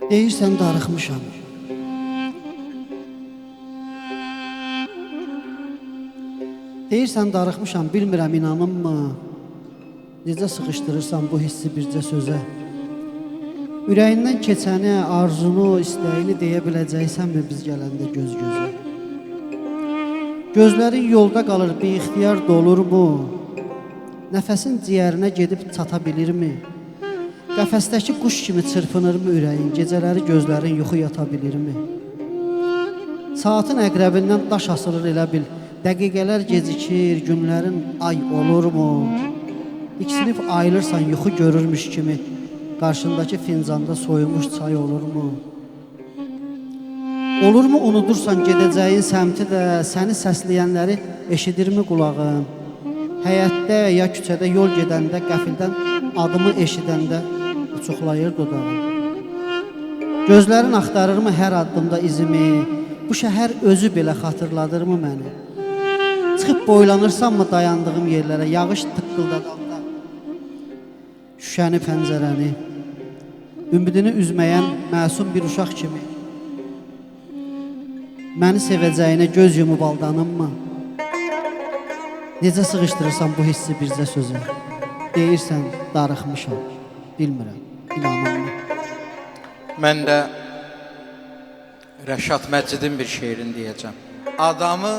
Deyirsən darıxmışam. Deyirsən darıxmışam, bilmirəm inanınmı? Necə sıxışdırırsan bu hissi bircə sözə? Ürəyindən keçəni, arzunu, istəyini deyə biləcəksənmi biz gələndə göz-gözə? Gözlərin yolda qalır, bir ixtiyar dolurmu? Nəfəsin ciyərinə gedib çata bilirmi? Qəfəsdəki quş kimi çırpınırmı ürəyin? Gecələri gözlərin yuxu yata bilirmi? Saatın əqrəbindən daş asılır elə bil. Dəqiqələr gecikir, günlərin ay olurmu? İksinib ayılırsan yuxu görürmüş kimi. Qarşındakı fincanda soyumuş çay olurmu? Olurmu unudursan gedəcəyin səmti də, səni səsləyənləri eşidirmi qulağın? Həyətdə ya küçədə yol gedəndə, qəfildən adımı eşidəndə uçuqlayır dodağın. Gözlərin axtarırmı hər addımda izimi? Bu şəhər özü belə xatırladırmı məni? Çıxıb boylanırsanmı dayandığım yerlərə, yağış tıqqıldadanda şüşəni pəncərəni, ümidini üzməyən məsum bir uşaq kimi məni sevəcəyinə göz yumub aldanınmı? Necə sığışdırırsan bu hissi bircə sözə? Deyirsən darıxmışam, bilmirəm, inanınmı? Mən də Rəşad Məcidin bir şeirini deyəcəm. Adamı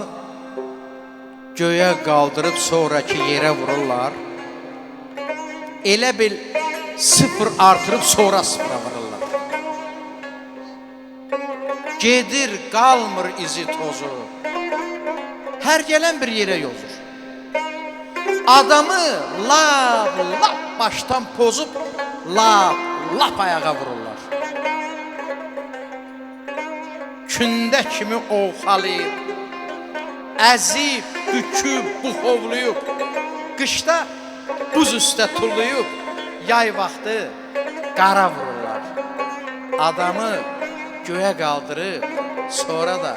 göyə qaldırıb sonraki yerə vururlar. Elə bil sıfır artırıb sonra sıfıra vururlar. Gedir, qalmır izi tozu. Hər gələn bir yerə yozur. Adamı lap başdan pozub, lap ayağa vururlar. Kündə kimi ovxalayıb, əzib, büküb, buxovluyub, qışda buz üstə tulluyub, yay vaxtı qara vururlar. Adamı göyə qaldırıb, sonra da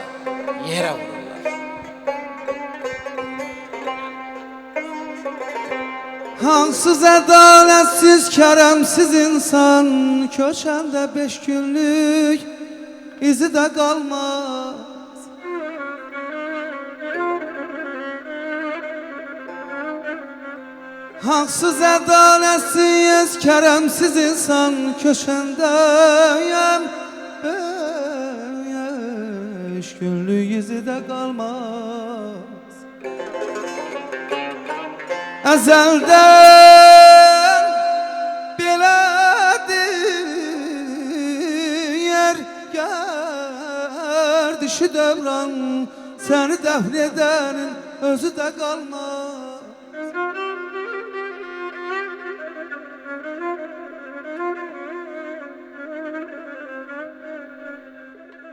yerə vururlar. Hansız ədalətsiz, kərəmsiz insan, köçəndə 5 günlük izi də qalmaz. Hansız ədalətsiz, kərəmsiz insan, köçəndəyəm 5 günlük izi də qalmaz. Əzəldən belədir, gərdişi dövran, səni dəfn edənin özü də qalmaz.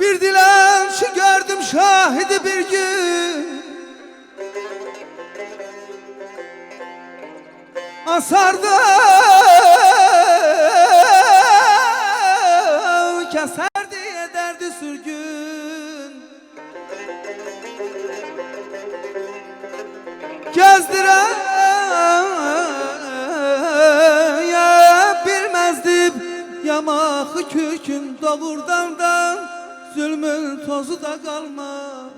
Bir dilənçi gördüm şahidi bir gün, asardı, keserdi, ederdi sürgün. Gezdirebilmezdim yamağı kükün, doğurdandan zulmün tozu da kalmaz.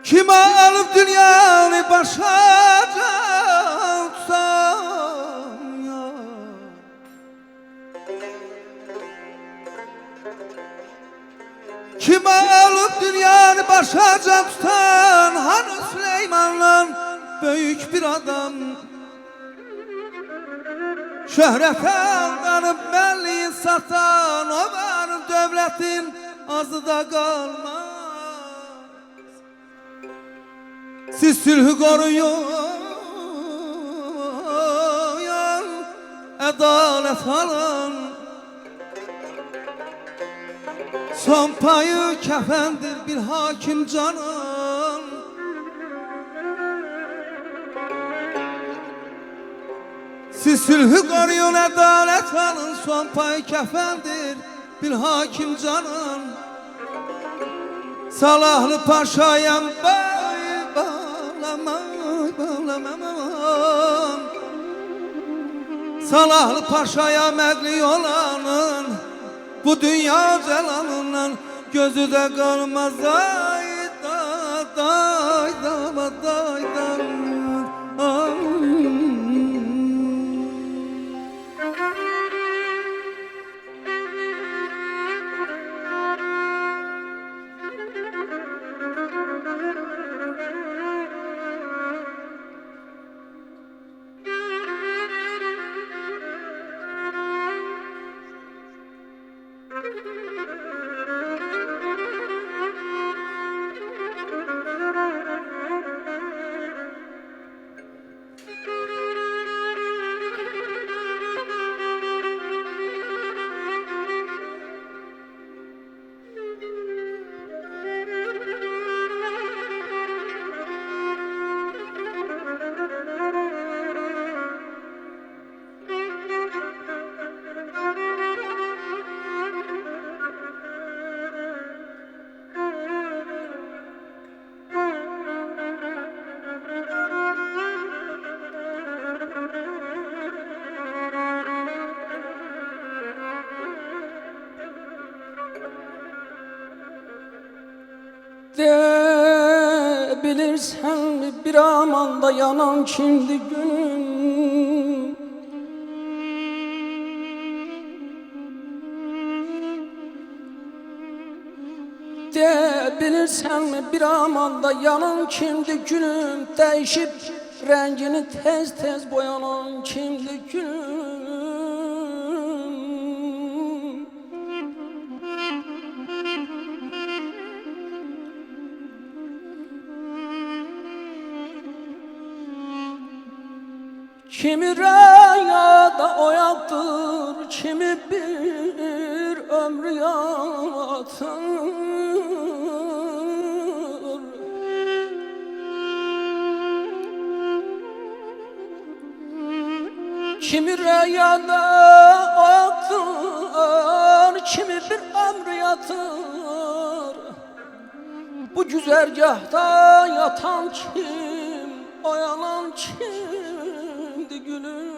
Kime alıp dünyanı başa tutsam ya, kime alıp dünyanı başa tutan, hani Süleyman'la büyük bir adam, şöhrete aldanıp belliyi satan, o var devletin azı da kalmaz. Siz sülhü koruyun, adalet alın, son payı kefendir bir hakim canın. Siz sülhü koruyun, adalet alın, son payı kefendir bir hakim canın. Salahlı paşayam ben bağlam aman. Salahlı paşaya məğli olanın, bu dünya celalından gözü de kalmaz. Ay da day da day da. De bilirsen mi bir amanda yanan kimdi günüm? De bilirsen mi bir amanda yanan kimdi günüm? Değişip rengini tez tez boyanan kimdi günüm? Kimi rüyada oyaktır, kimi bir ömrü yatır. Kimi rüyada oyaktır, kimi bir ömrü yatır. Bu güzergahta yatan kim, oyanan kimdi gülüm?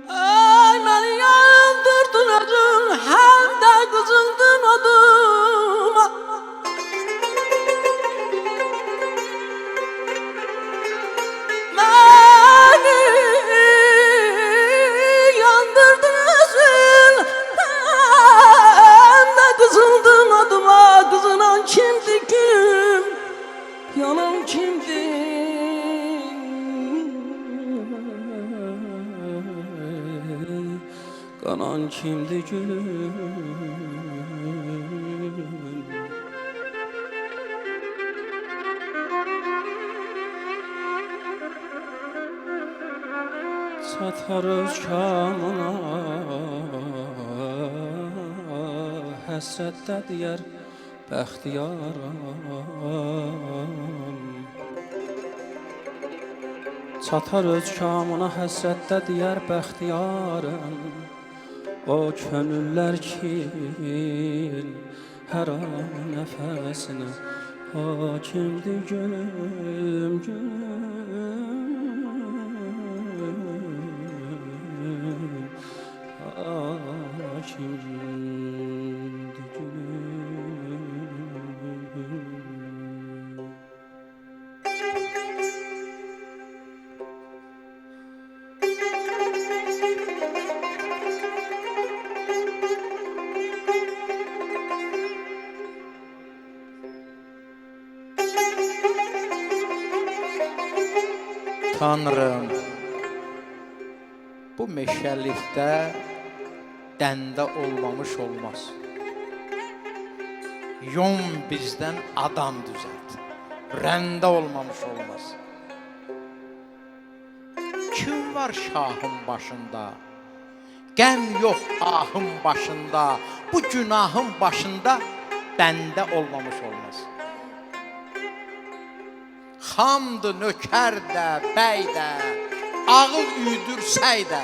Ay beni yandırdın ödün, hem de kızıldın adıma. Beni yandırdın ödün, hem de kızıldın adıma. Kızınan kimdi gülüm, yanan kimdi? Kanan kimdi gülüm? Çatarız kamına, həsrətdə diyər bəxtiyaram. Çatar öz kamına, həsrətdə diyər bəxtiyaram. O könüllər ki hər an nəfəsinə hakimdir gülüm, gülüm, hakimdir gülüm. Tanrım, bu meşəllikdə dəndə olmamış olmaz. Yon bizdən adam düzəlt, rəndə olmamış olmaz. Kim var şahın başında? Qəm yox ahın başında, bu günahın başında bəndə olmamış olmaz. Xamdı, nökər də, bəy də, ağıl üydürsəy də,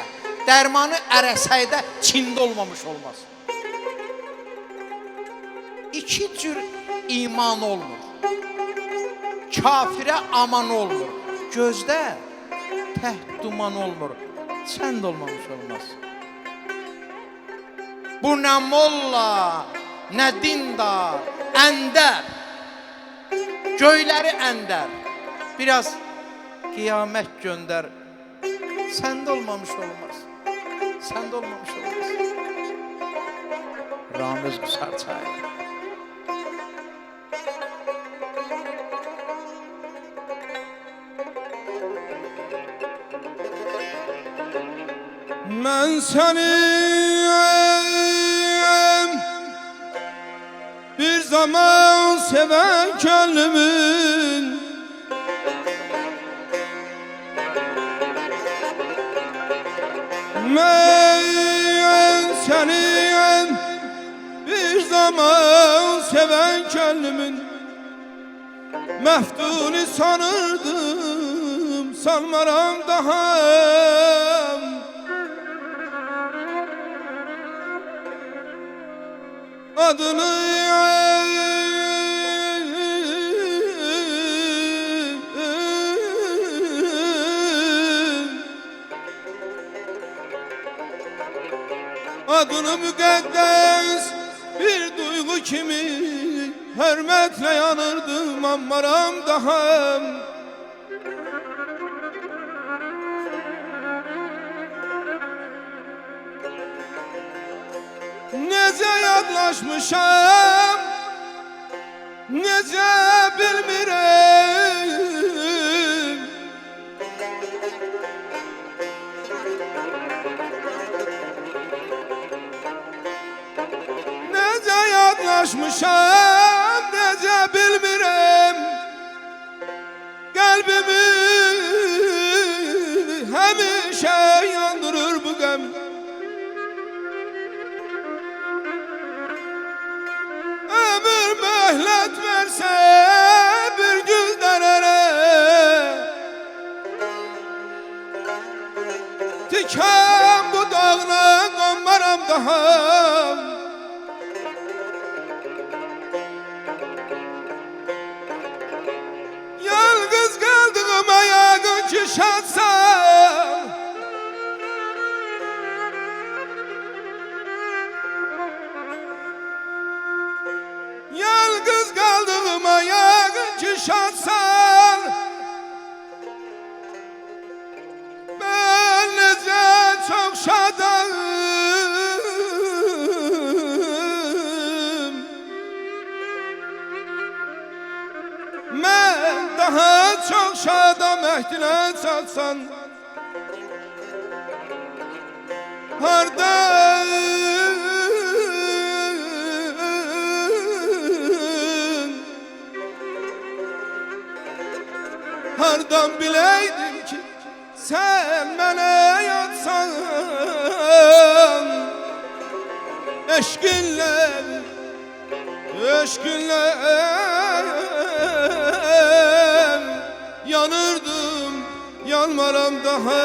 dərmanı ərəsəy də Çində olmamış olmaz. İki cür iman olmur, kafirə aman olmur, gözdə təht duman olmur, sən də olmamış olmaz. Bu nə molla, nə dindar, əndər, göyləri əndər, biraz qiyamət göndər, səndə olmamış olmaz, səndə olmamış olmaz. Ramiz Qusarçay. Mən sənim bir zaman sevən könlümün Mən sənim bir zaman sevən könlümün məftuni sanırdım, sanmaram daha. Adını adını müqəddəs bir duygu kimi hörmətle yanırdım, ammaram daha. Necə yadlaşmışam, necə bilmirəm. Necə yadlaşmışam, necə bilmirəm. Qəlbimi həmişə yandırır bu qəm. Məhlət versə bir güldərərə Tikən bu dağına qonmaram daha. Yalqız qaldığım ayağın ki şansam Yalqız qaldığım ayağın ki şansan Mən necə çox şadam Mən daha çox şadam əhdinə çatsan Harda Hardan biləydim ki sən mənə yatsan Eşqinlə, eşqinlə yanırdım, yanmaram daha.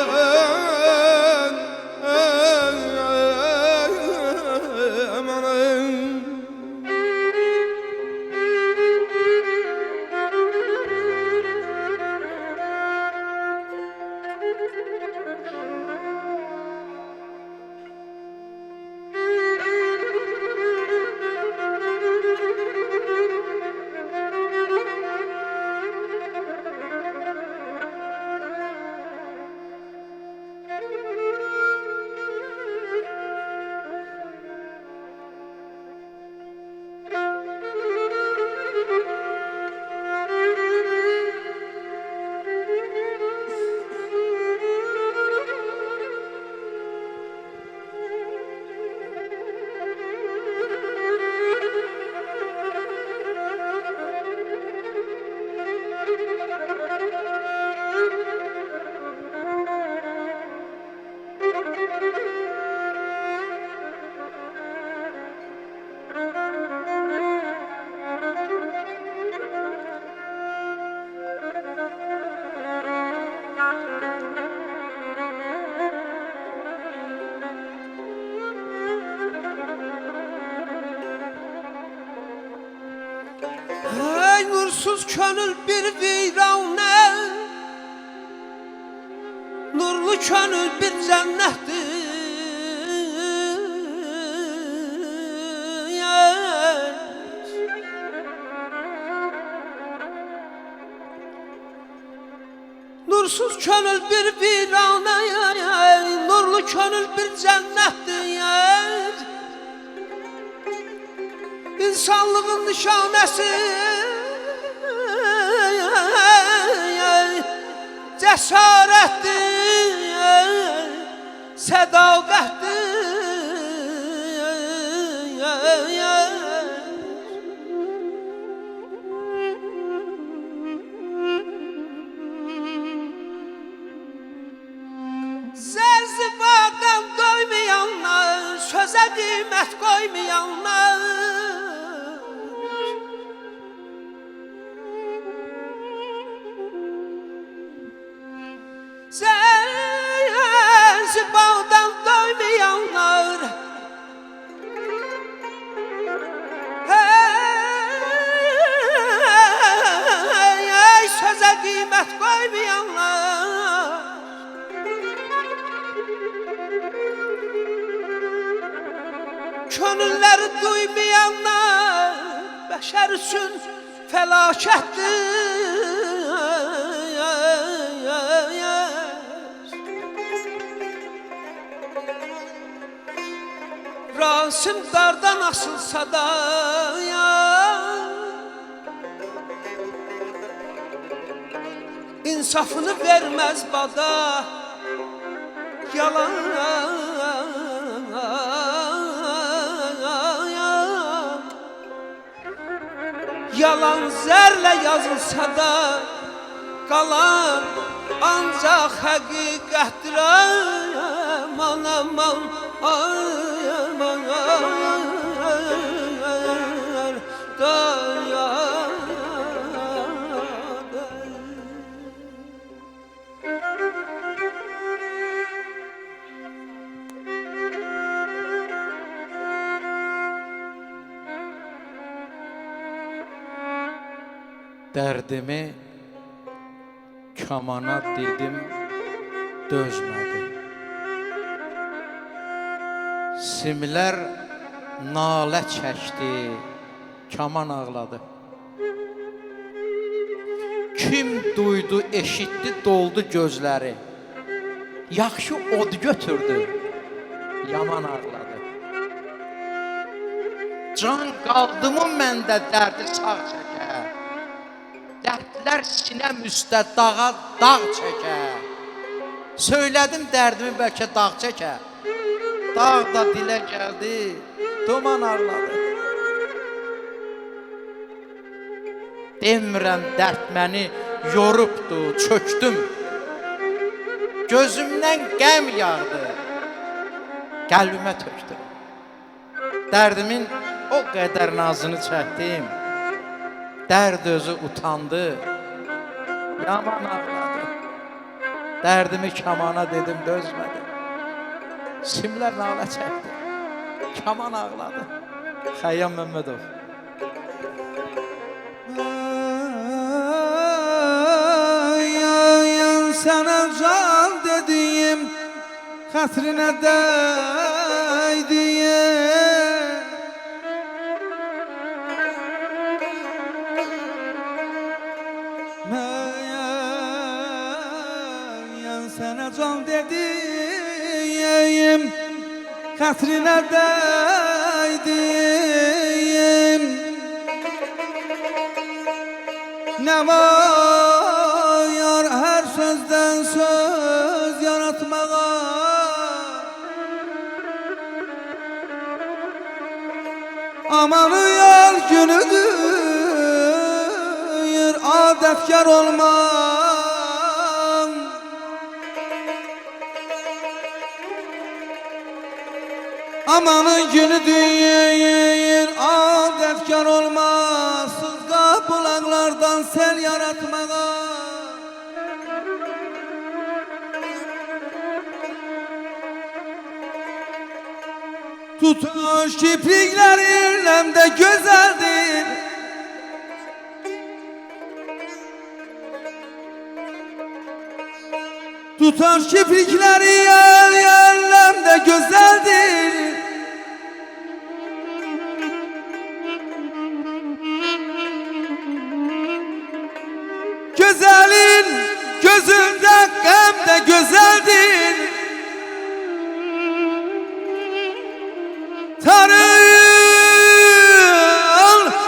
Nursuz könül bir viranə, nurlu könül bir cənnətdir. Nursuz könül bir viranə, nurlu könül bir cənnətdir. İnsanlığın nişanəsi cəsarətdir, sədaqətdir. Zərzibadan doymayanlar, sözə qiymət qoymayanlar, Zərzibadan doymayanlar, sözə qiymət qoymayanlar, könülləri duymayanlar bəşər üçün fəlakətdir. Rasim dardan asılsa da insafını vermez bada, yalan yalan zərlə yazılsa da qalan ancaq həqiqətdir. Aman aman aman Dərdimi kamana dedim, dözmədi. Simlər nalə çəkdi, kaman ağladı. Kim duydu, eşitdi, doldu gözləri. Yaxşı od götürdü, yaman ağladı. Can qaldı mı məndə dərdi sağ çəkə? Dərdlər sinəm üstə dağa dağ çəkə. Söylədim dərdimi bəlkə dağ çəkə. Dağ da dilə gəldi, duman arladı. Demirəm dərd məni yorubdu, çöktüm. Gözümdən qəm yağdı, qəlbimə tökdüm. Dərdimin o qədər nazını çəkdim. Dərd özü utandı, yaman ağladı. Dərdimi kamana dedim, dözmədi. Simlər nalə çəkdi, kaman ağladı. Xəyyam Məmmədov. Sənə can dediyim xətrinə dəydiyim, sənə can dediyim xətrinə dəydiyim. Nə var hər sözdən söz yaratmağa, amanı yar günüdür adətkar olmaq. Amanın günüdür adətkar olmaq, sızqa bulaqlardan sel yaratmağa. Tutuş kipriklerin hem de güzeldir, Tutar kiprikleri yerlemde güzeldir. Güzelin gözünde gəm de güzeldir. Tarıl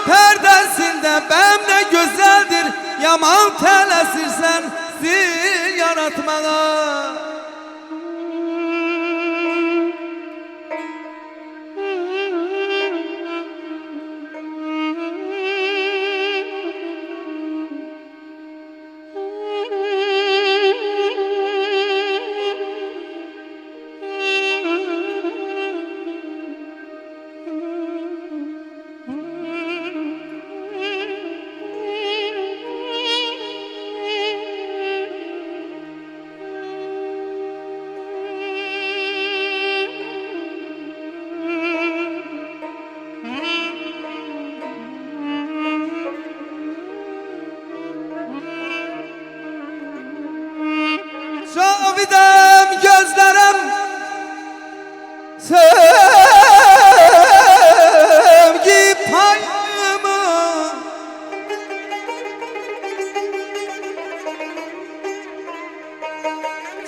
perdesinde bəm de güzeldir. Yaman tələsirsən sil yaratmağa. Cavidem gözlerim sevgi payımı.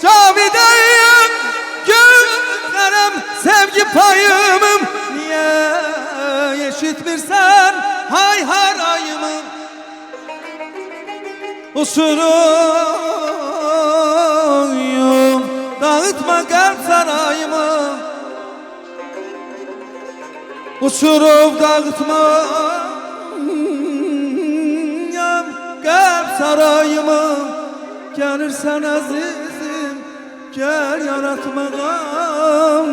Cavidem gözlerim sevgi payımım. Niye eşitmirsen hay harayımı? Uçurum dağıtma kalp sarayımı. Uçurup dağıtma kalp sarayımı. Gelirsen azizim gel yaratmadan.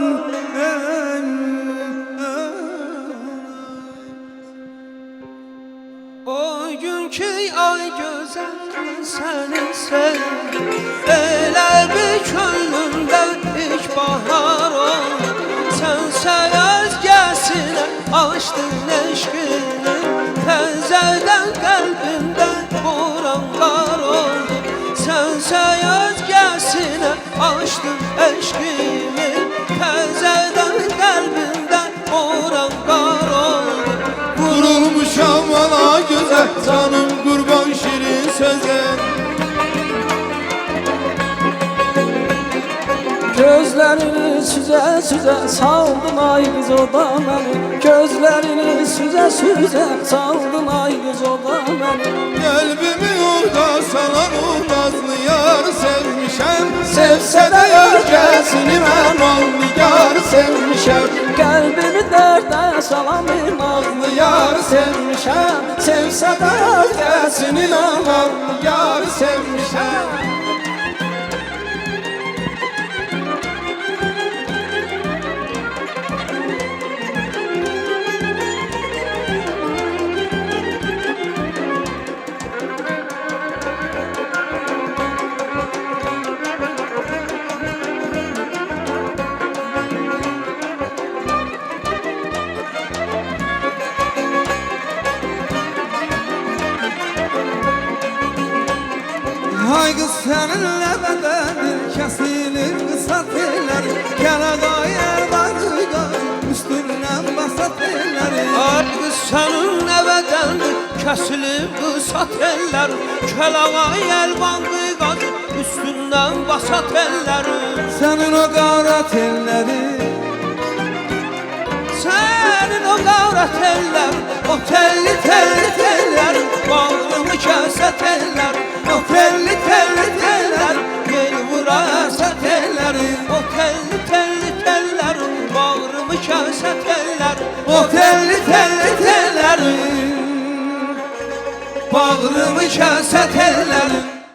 O günkü ay güzel seni sevdim. Elə bir könlümdə ilk bahar oldu. Sənsə özgəsinə açdın eşqini. Təzədən qəlbimdə vuran qar oldu. Sənsə özgəsinə açdın eşqini. Təzədən qəlbimdə vuran qar oldu. Vurulmuşam ana göze, canım kurban şirin söze. Gözlerini süze süze saldın ay kız o da beni. Gözlerini süze süze saldın ay kız o da beni. Kalbimi orada salan o nazlı yar sevmişem. Sevse de ülkesini ben yar sevmişem. Kalbimi derde salan bir nazlı yar sevmişem. Sevse de Ülkesini ben yar sevmişem. Hay kız seninle bedendir, kesilir kısat eller. Kelegaya varıga, üstünden basat eller. ay kız seninle bedendir kesilip kısat eller. Kelağa elvan kıygadı üstünden basat eller. Senin o gavrat elleri, Senin o gavret eller, o telli telli teller, bağrımı keset eller, o telli telli teller, yel vurasat eller, o telli telli teller, bağrımı keset eller, o telli telli teller, bağrımı keset eller.